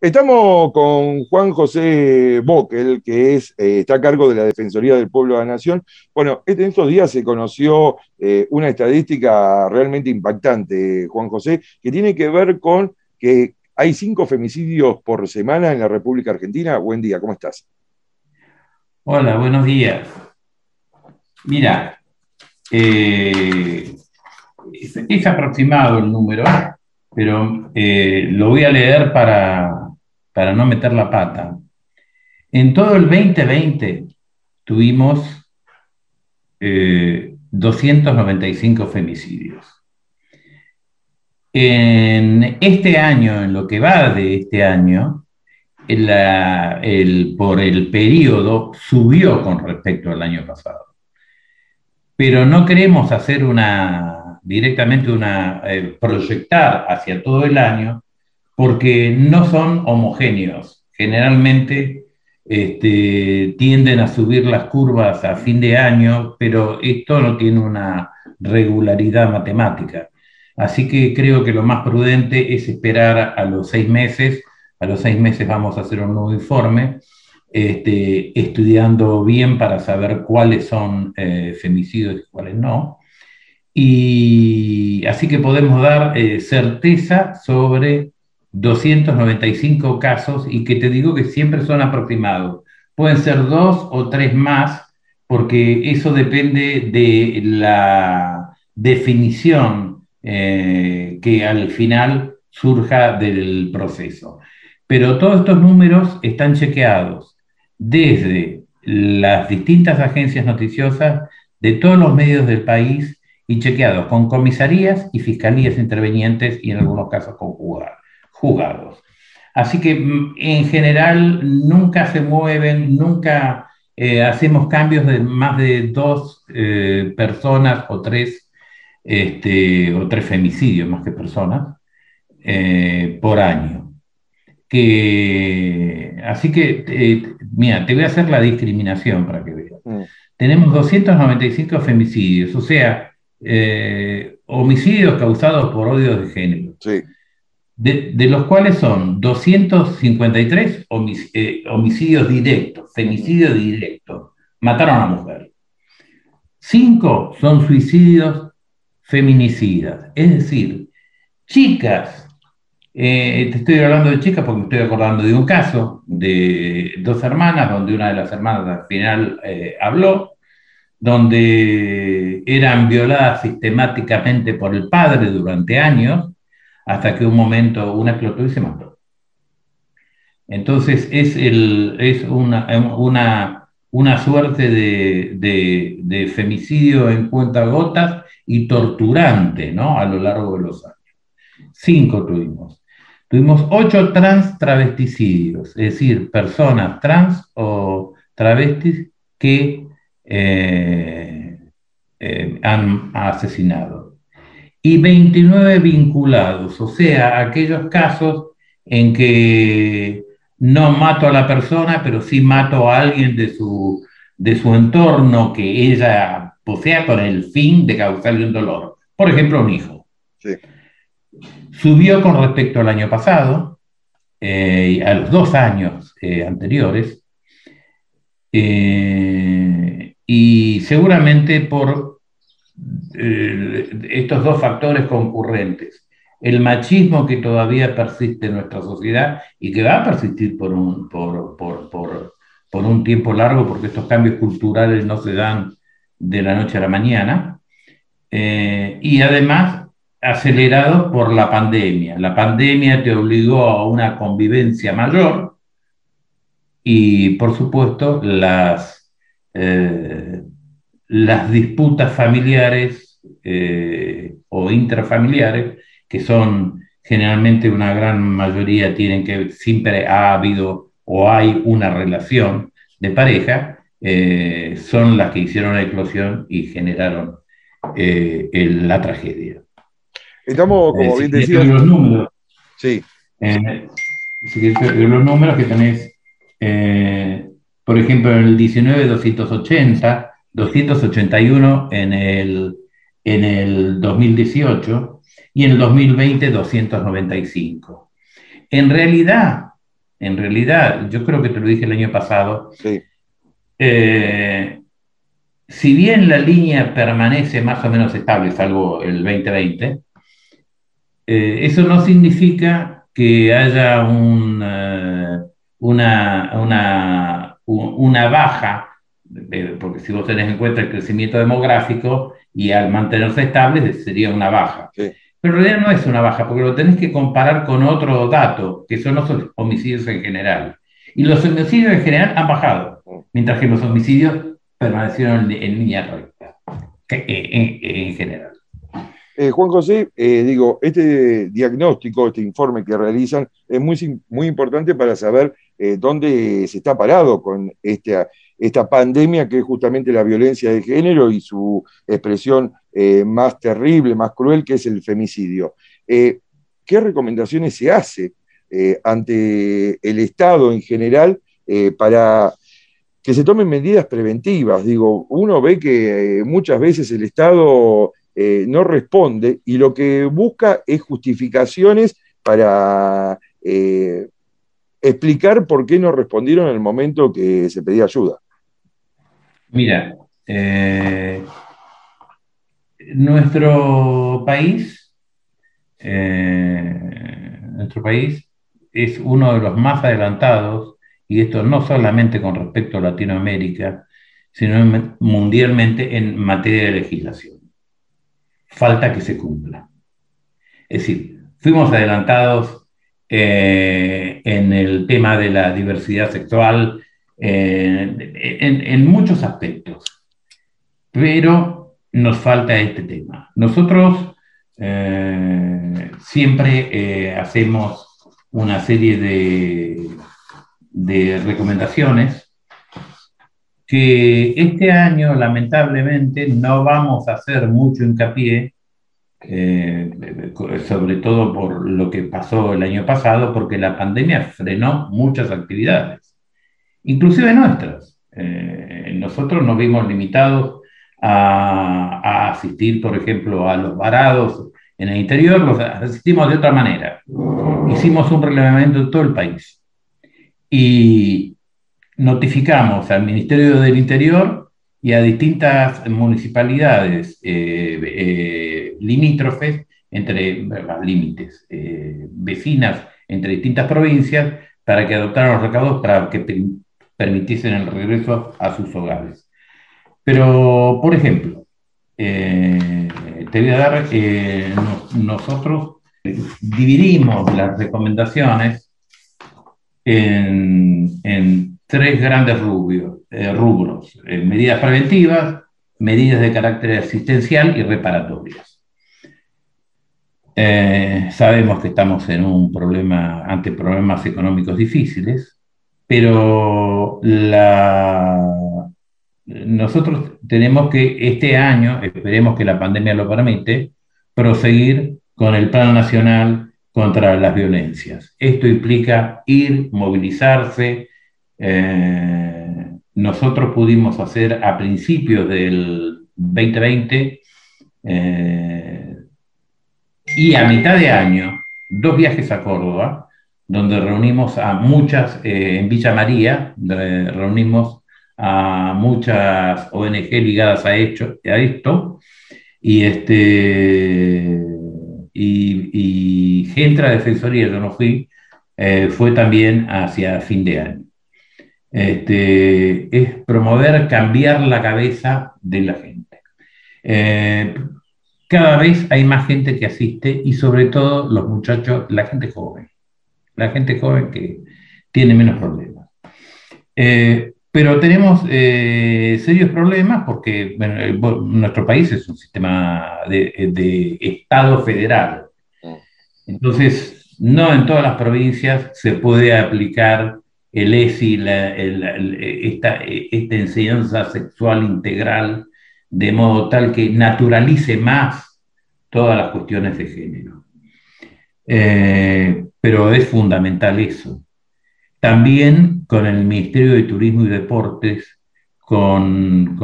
Estamos con Juan José Bockel, que está a cargo de la Defensoría del Pueblo de la Nación. Bueno, en estos días se conoció una estadística realmente impactante, Juan José, que tiene que ver con que hay 5 femicidios por semana en la República Argentina. Buen día, ¿cómo estás? Hola, buenos días. Mira, es aproximado el número, pero lo voy a leer para no meter la pata. En todo el 2020 tuvimos 295 femicidios. En este año, en lo que va de este año, por el periodo subió con respecto al año pasado. Pero no queremos hacer directamente proyectar hacia todo el año, porque no son homogéneos. Generalmente tienden a subir las curvas a fin de año, pero esto no tiene una regularidad matemática. Así que creo que lo más prudente es esperar a los 6 meses. A los 6 meses vamos a hacer un nuevo informe, estudiando bien para saber cuáles son femicidios y cuáles no. Y así que podemos dar certeza sobre 295 casos, y que te digo que siempre son aproximados. Pueden ser dos o tres más, porque eso depende de la definición que al final surja del proceso. Pero todos estos números están chequeados desde las distintas agencias noticiosas de todos los medios del país, y chequeados con comisarías y fiscalías intervenientes, y en algunos casos con juzgados. Así que en general nunca se mueven, nunca hacemos cambios de más de dos personas o tres femicidios más que personas por año. Así que, mira, te voy a hacer la discriminación para que veas. Mm, Tenemos 295 femicidios, o sea, homicidios causados por odio de género, sí. de los cuales son 253 homicidios directos, Ujú. femicidio directo, mataron a la mujer. 5 son suicidios feminicidas, es decir, chicas. Te estoy hablando de chicas porque me estoy acordando de un caso de dos hermanas, donde una de las hermanas al final habló, donde eran violadas sistemáticamente por el padre durante años, hasta que un momento una explotó y se mató. Entonces es una suerte de femicidio en cuentagotas y torturante, ¿no? A lo largo de los años. 5 tuvimos. Tuvimos 8 trans travesticidios, es decir, personas trans o travestis que eh, han asesinado. Y 29 vinculados, o sea, aquellos casos en que no mato a la persona, pero sí mato a alguien de su entorno que ella posea, con el fin de causarle un dolor. Por ejemplo, un hijo. Sí. Subió con respecto al año pasado, a los 2 años anteriores, y seguramente por estos dos factores concurrentes: el machismo que todavía persiste en nuestra sociedad y que va a persistir por un tiempo largo, porque estos cambios culturales no se dan de la noche a la mañana, y además acelerado por la pandemia. La pandemia te obligó a una convivencia mayor, y por supuesto eh, las disputas familiares o intrafamiliares, que son generalmente una gran mayoría, tienen que siempre ha habido o hay una relación de pareja, son las que hicieron la eclosión y generaron la tragedia. Estamos, como Si bien querés te doy decías, los números, sí. eh, si querés te doy los números que tenés, eh, por ejemplo, en el 19, 280, 281 en el 2018, y en el 2020 295. En realidad, En realidad, yo creo que te lo dije el año pasado, Sí, eh, si bien la línea permanece más o menos estable, salvo el 2020, eso no significa que haya una baja, porque si vos tenés en cuenta el crecimiento demográfico y al mantenerse estable sería una baja. sí. Pero en realidad no es una baja, porque lo tenés que comparar con otro dato, que son los homicidios en general. Y los homicidios en general han bajado, mientras que los homicidios permanecieron en línea recta, en general. Juan José, digo, este diagnóstico, este informe que realizan es muy importante para saber dónde se está parado con esta pandemia que es justamente la violencia de género y su expresión más terrible, más cruel, que es el femicidio. ¿Qué recomendaciones se hace ante el Estado en general para que se tomen medidas preventivas? Digo, uno ve que muchas veces el Estado no responde y lo que busca es justificaciones para explicar por qué no respondieron en el momento que se pedía ayuda. Mira, nuestro país, nuestro país es uno de los más adelantados, y esto no solamente con respecto a Latinoamérica, sino mundialmente en materia de legislación. Falta que se cumpla. Es decir, fuimos adelantados en el tema de la diversidad sexual, en muchos aspectos, pero nos falta este tema. Nosotros siempre hacemos una serie de recomendaciones que este año lamentablemente no vamos a hacer mucho hincapié, sobre todo por lo que pasó el año pasado, porque la pandemia frenó muchas actividades, inclusive nuestras. Nosotros nos vimos limitados a asistir, por ejemplo, a los varados en el interior, los asistimos de otra manera. Hicimos un relevamiento de todo el país y notificamos al Ministerio del Interior y a distintas municipalidades limítrofes, entre límites, vecinas entre distintas provincias, para que adoptaran los recaudos para que permitiesen el regreso a sus hogares. Pero, por ejemplo, te voy a dar, nosotros dividimos las recomendaciones en tres grandes rubros: medidas preventivas, medidas de carácter asistencial y reparatorias. Sabemos que estamos en un problema, ante problemas económicos difíciles, pero nosotros tenemos que este año, esperemos que la pandemia lo permite, proseguir con el Plan Nacional contra las Violencias. Esto implica ir, movilizarse. Nosotros pudimos hacer a principios del 2020 y a mitad de año 2 viajes a Córdoba, donde reunimos a muchas, en Villa María, reunimos a muchas ONG ligadas a esto, y, y Gentra Defensoría, yo no fui, fue también hacia fin de año. Es promover, cambiar la cabeza de la gente. Cada vez hay más gente que asiste, y sobre todo los muchachos, la gente joven que tiene menos problemas. Pero tenemos serios problemas porque bueno, nuestro país es un sistema de Estado federal. Entonces, no en todas las provincias se puede aplicar el ESI, esta enseñanza sexual integral, de modo tal que naturalice más todas las cuestiones de género. Pero es fundamental eso. También con el Ministerio de Turismo y Deportes, con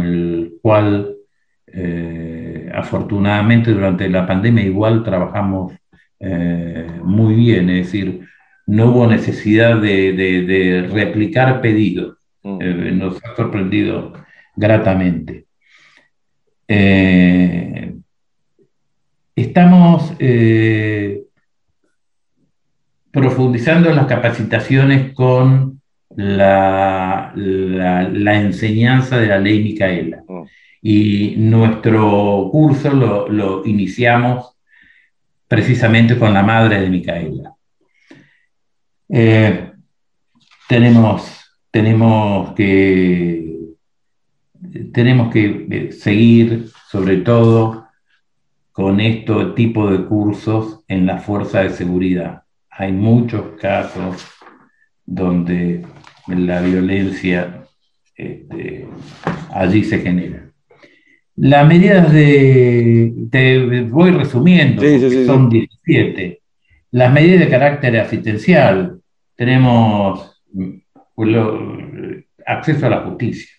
el cual afortunadamente durante la pandemia igual trabajamos muy bien, es decir, no hubo necesidad de replicar pedidos. Mm. Nos ha sorprendido gratamente. Eh, Estamos profundizando en las capacitaciones con la enseñanza de la ley Micaela. Mm. Y nuestro curso lo iniciamos precisamente con la madre de Micaela. Eh, tenemos, tenemos que, tenemos que seguir, sobre todo, con este tipo de cursos en la fuerza de seguridad. Hay muchos casos donde la violencia allí se genera. Las medidas te voy resumiendo Sí, sí, porque sí, son sí. 17. Las medidas de carácter asistencial, tenemos acceso a la justicia.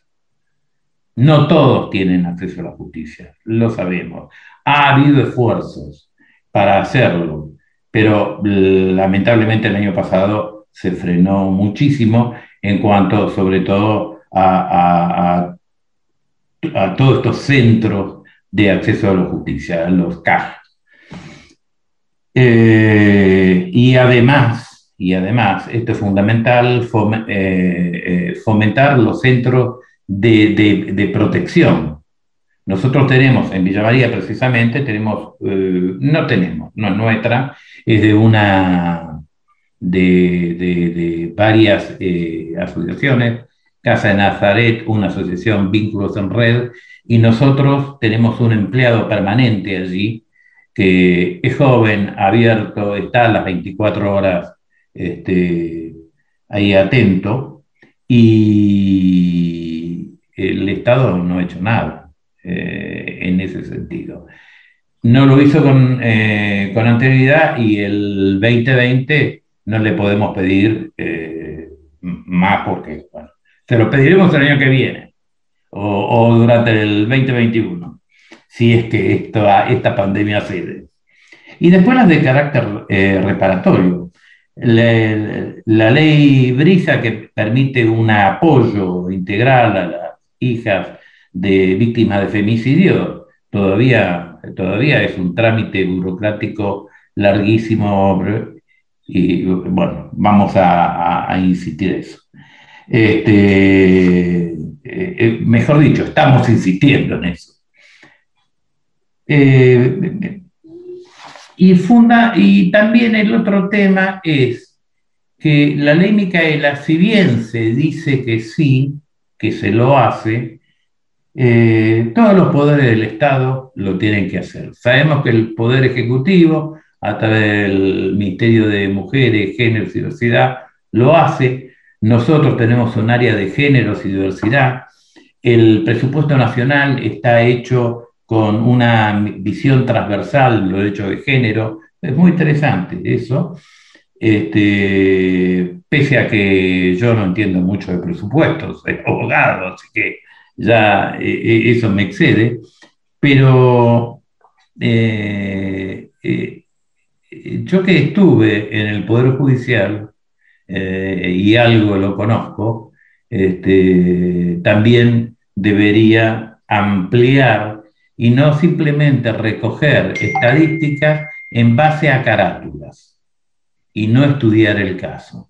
No todos tienen acceso a la justicia, lo sabemos. Ha habido esfuerzos para hacerlo, pero lamentablemente el año pasado se frenó muchísimo en cuanto sobre todo a todos estos centros de acceso a la justicia, a los CAJ. Y además, esto es fundamental, fomentar los centros de protección. Nosotros tenemos, en Villa María precisamente, no es nuestra, es de varias asociaciones, Casa de Nazaret, una asociación Vínculos en Red, y nosotros tenemos un empleado permanente allí, que es joven, abierto, está a las 24 horas este, ahí atento, y el Estado no ha hecho nada en ese sentido. No lo hizo con anterioridad, y el 2020 no le podemos pedir más porque, bueno, se lo pediremos el año que viene o durante el 2021, si es que esta pandemia cede. Y después las de carácter reparatorio. La ley Brisa, que permite un apoyo integral a las hijas de víctimas de femicidio, todavía es un trámite burocrático larguísimo, y bueno, vamos a insistir en eso. Mejor dicho, estamos insistiendo en eso. Eh, y también el otro tema es que la ley Micaela, si bien se dice que sí, que se lo hace, todos los poderes del Estado lo tienen que hacer. Sabemos que el Poder Ejecutivo, a través del Ministerio de Mujeres, Géneros y Diversidad, lo hace. Nosotros tenemos un área de géneros y diversidad. El presupuesto nacional está hecho con una visión transversal, lo hecho de género. Es muy interesante eso. Pese a que yo no entiendo mucho de presupuestos, soy abogado, así que ya eso me excede, pero yo que estuve en el Poder Judicial y algo lo conozco, también debería ampliar y no simplemente recoger estadísticas en base a carátulas y no estudiar el caso.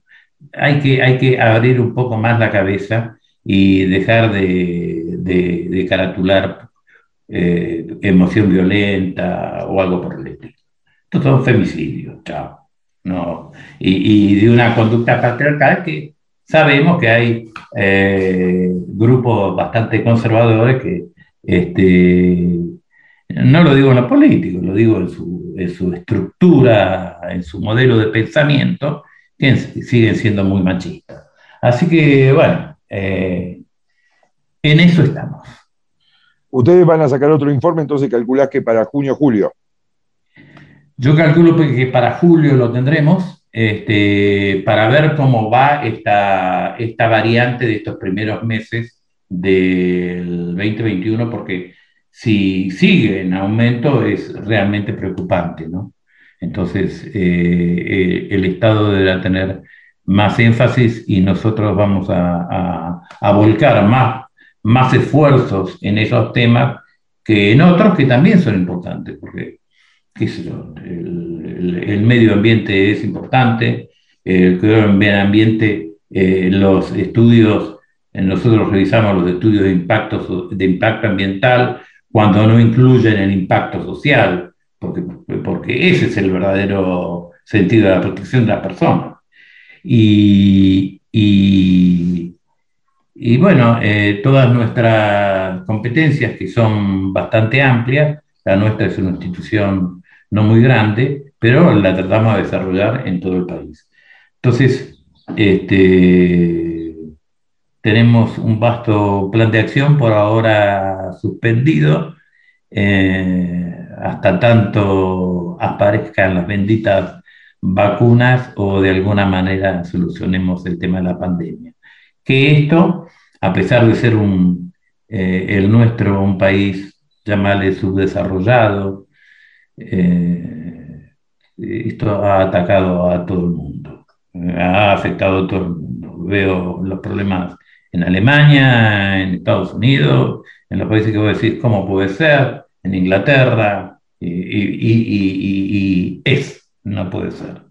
Hay que abrir un poco más la cabeza y dejar de caratular emoción violenta o algo por el estilo. Esto son femicidios, chao. No. Y de una conducta patriarcal que sabemos que hay grupos bastante conservadores que, no lo digo en lo político, lo digo en su estructura, en su modelo de pensamiento, que siguen siendo muy machistas. Así que, bueno, en eso estamos. Ustedes van a sacar otro informe, entonces calculás que para junio, julio. Yo calculo que para julio lo tendremos, para ver cómo va esta variante de estos primeros meses del 2021, porque si sigue en aumento es realmente preocupante, ¿no? Entonces, el Estado deberá tener más énfasis y nosotros vamos a volcar más esfuerzos en esos temas que en otros que también son importantes, porque qué sé yo, el medio ambiente es importante, el cuidado del medio ambiente, los estudios, nosotros revisamos los estudios de impacto ambiental cuando no incluyen el impacto social, porque ese es el verdadero sentido de la protección de las personas. Y bueno, todas nuestras competencias, que son bastante amplias, la nuestra es una institución no muy grande, pero la tratamos de desarrollar en todo el país. Entonces, este, tenemos un vasto plan de acción por ahora suspendido, hasta tanto aparezcan las benditas vacunas o de alguna manera solucionemos el tema de la pandemia. Que esto, a pesar de ser el nuestro un país, llamarle subdesarrollado, eh, esto ha atacado a todo el mundo, ha afectado a todo el mundo. Veo los problemas en Alemania, en Estados Unidos, en los países que vos decís, ¿cómo puede ser? En Inglaterra, no puede ser.